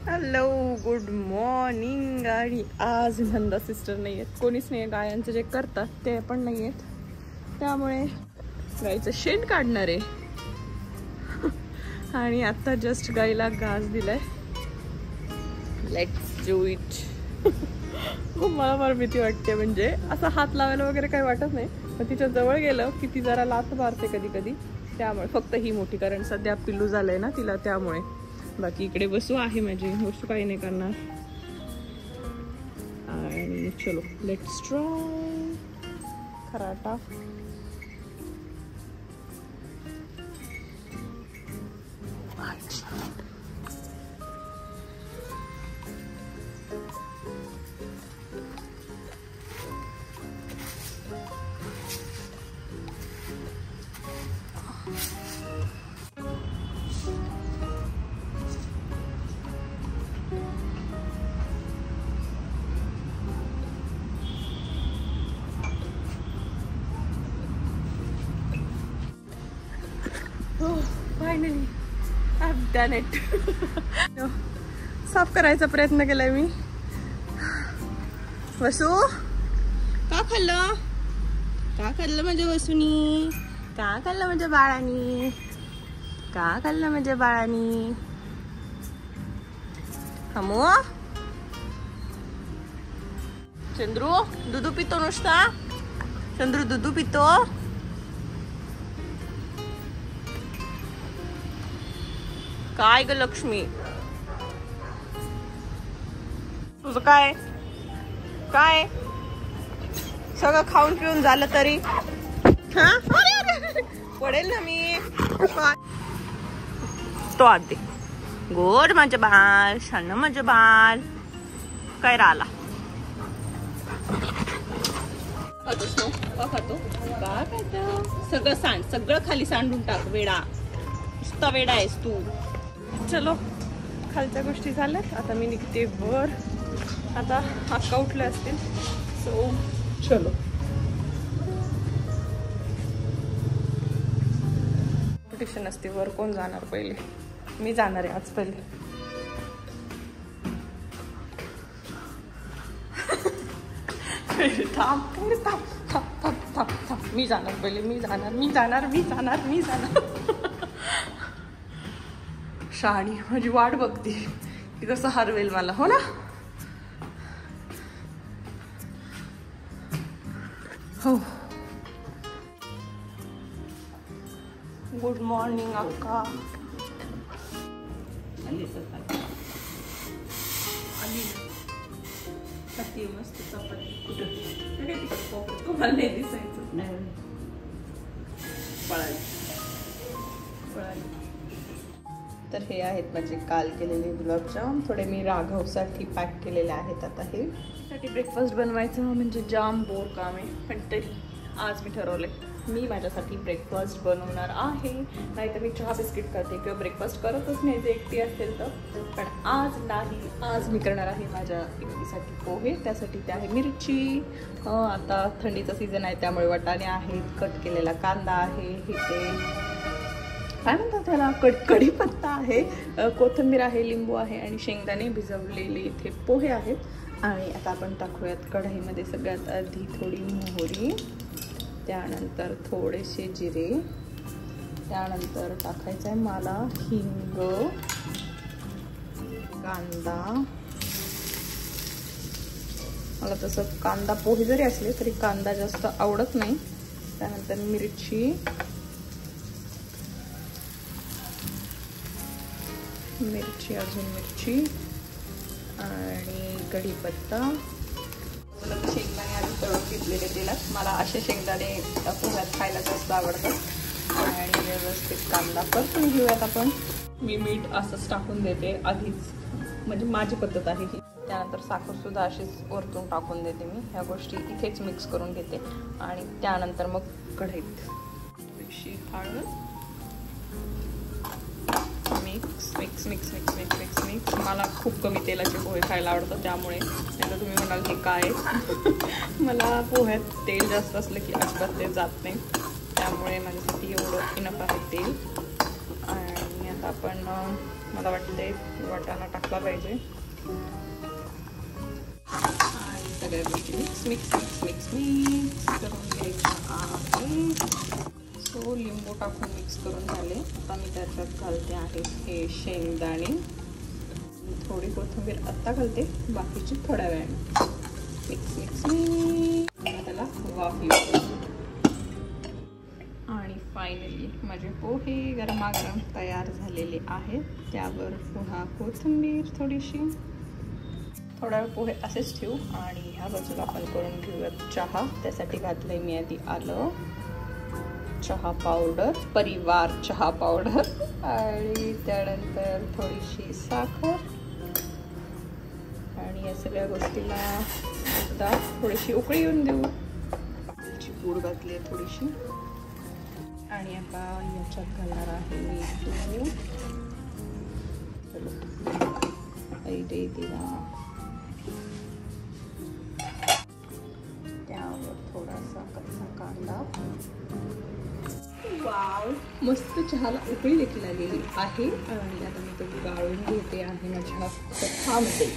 Hello, good morning. आणि आज Nanda sister नाही आहेत, कोणीच नाही आहे. गायांचं जे करतात ते पण नाही आहेत, त्यामुळे गाईचं शेण काढणार आहे. आणि आता जस्ट गाईला घास दिलाय. Let's do it. मला फार भीती वाटते, म्हणजे असं हात लावायला वगैरे काही वाटत नाही, पण तिच्या जवळ गेलं की ती जरा लाथ मारते कधी कधी. त्यामुळे फक्त ही मोठी, कारण सध्या पिल्लू झालंय ना तिला, त्यामुळे. बाकी इकडे वसू आहे माझी, वसू काही नाही करणार. आणि चलो लेट्स ट्राय खराटा. Finally I have done it. साफ करायचा प्रयत्न केलाय मी. वसू का खाल्लं? का खाल्लं म्हणजे वसूनी? का खाल्लं म्हणजे बाळानी? का खाल्लं म्हणजे बाळानी? हमो चंद्रू दूध पितो नुसता? चंद्रू दूध पितो? काय ग लक्ष्मी, तुझं काय काय सगळं खाऊन पिऊन झालं तरी? हा, पडेल ना मी. तो आधी गोड माझं बाळ, शान माझं बाळ. काय राहिला खातो का? खातो सगळं सांड, सगळं खाली सांडून टाक. वेडा, नुसता वेडा आहेस तू. चलो, खालच्या गोष्टी झाल्यात, आता मी निघते वर. आता अक्का उठले असतील, सो चलो. कॉम्पिटिशन असते, वर कोण जाणार पहिले. मी जाणार आहे आज पहिले. थांब थांब थांब थांब थांब थांब. मी जाणार पहिले, मी जाणार मी जाणार मी जाणार मी जाणार. शहाणी माझी वाट बघते ती कसं हरवेल मला, हो ना? हो. गुड मॉर्निंग अक्का. आली मस्त चपाती. कुठं तुम्हाला नाही दिसायचं? नाही, पळाली पळाली. तर हे आहेत माझे काल केलेले गुलाबजाम. थोडे मी राघवसाठी पॅक केलेले आहेत. आता हे साठी ब्रेकफास्ट बनवायचं म्हणजे जाम बोर काम आहे, पण तरी आज मी ठरवले मी माझ्यासाठी ब्रेकफास्ट बनवणार आहे. नाहीतर मी चहा बिस्किट करते किंवा ब्रेकफास्ट करतच नाही जे एकटी असेल तर. पण आज नाही, आज मी करणार आहे माझ्या एकटीसाठी पोहे. त्यासाठी ते आहे मिरची. आता थंडीचा सीझन आहे त्यामुळे वाटाणे आहेत, कट केलेला कांदा आहे, हे ते काय म्हणतात त्याला, कढीपत्ता आहे, कोथिंबीर आहे, लिंबू आहे आणि शेंगदाणे भिजवलेले इथे पोहे आहेत. आणि आता आपण टाकूयात कढईमध्ये सगळ्यात आधी थोडी मोहरी, त्यानंतर थोडेसे जिरे, त्यानंतर टाकायचं आहे मला हिंग, कांदा. मला तसं कांदा पोहे जरी असले तरी कांदा जास्त आवडत नाही. त्यानंतर मिरची, अजून मिरची आणि कढीपत्ता. शेंगदाणे आधी तळून घेतलेले तेलात. मला असे शेंगदाणे पोह्यात खायला जास्त आवडतात. आणि व्यवस्थित कांदा परतून घेऊयात आपण. मी मीठ असंच टाकून देते आधीच, म्हणजे माझी पद्धत आहे ही. त्यानंतर साखरसुद्धा अशीच वरतून टाकून देते मी. ह्या गोष्टी इथेच मिक्स करून घेते. आणि त्यानंतर मग कढईत थोडीशी हळद, mix mix mix mix mix mix mix. मला खूप कमी तेलाचे पोहे खायला आवडतं, त्यामुळे. नाही तर तुम्ही म्हणाल हे काय मला पोह्यात तेल जास्त असलं की अजिबात ते जात नाही, त्यामुळे माझ्यासाठी एवढं इनफ आहे तेल. आणि आता आपण मला वाटते वाटाणा टाकला पाहिजे. आणि सगळ्या गोष्टी mix mix mix mix mix करून घ्यायच्या आहे. सो लिंबू टाकून मिक्स करून झाले. आता मी त्याच्यात घालते आहे हे शेंगदाणे. थोडी कोथिंबीर आत्ता घालते, बाकीची थोड्या वेळाने. मिक्स मिक्स मिक्स त्याला वाफ येऊ. आणि फायनली माझे पोहे गरमागरम तयार झालेले आहेत. त्यावर पुन्हा कोथिंबीर थोडीशी. थोडा वेळ पोहे असेच ठेवू. आणि ह्या बाजूला आपण करून घेऊयात चहा. त्यासाठी घातलंय मी आधी आलं, चहा पावडर, परिवार चहा पावडर, आणि त्यानंतर थोडीशी साखर. आणि या सगळ्या गोष्टीला एकदा थोडीशी उकळी येऊन देऊ. पूड घातली आहे थोडीशी. आणि आता याच्यात घालणार आहे मी दूध. त्यावर थोडासा कच्चा कांदा. वाव, मस्त चहाला उकळी देखील आलेली आहे. आणि आता मी तो गाळून घेते आहे माझ्या कपामध्ये.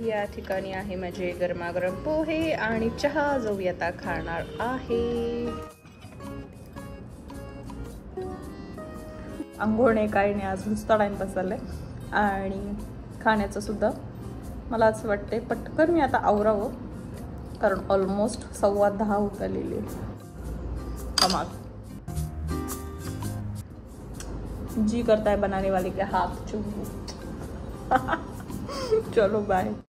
या ठिकाणी आहे माझे गरमागरम पोहे आणि चहा जो मी आता खाणार आहे. अंघोळ नाही काही नाही, आज नुसता टाइमपास झालाय. आणि खाण्याचं सुद्धा मला असं वाटते पटकन मी आता आवरावं, कारण ऑलमोस्ट 10:15 होत आलेले. कमाल. जी करता है बनाने वाले के हाथ चूमू. चलो बाय.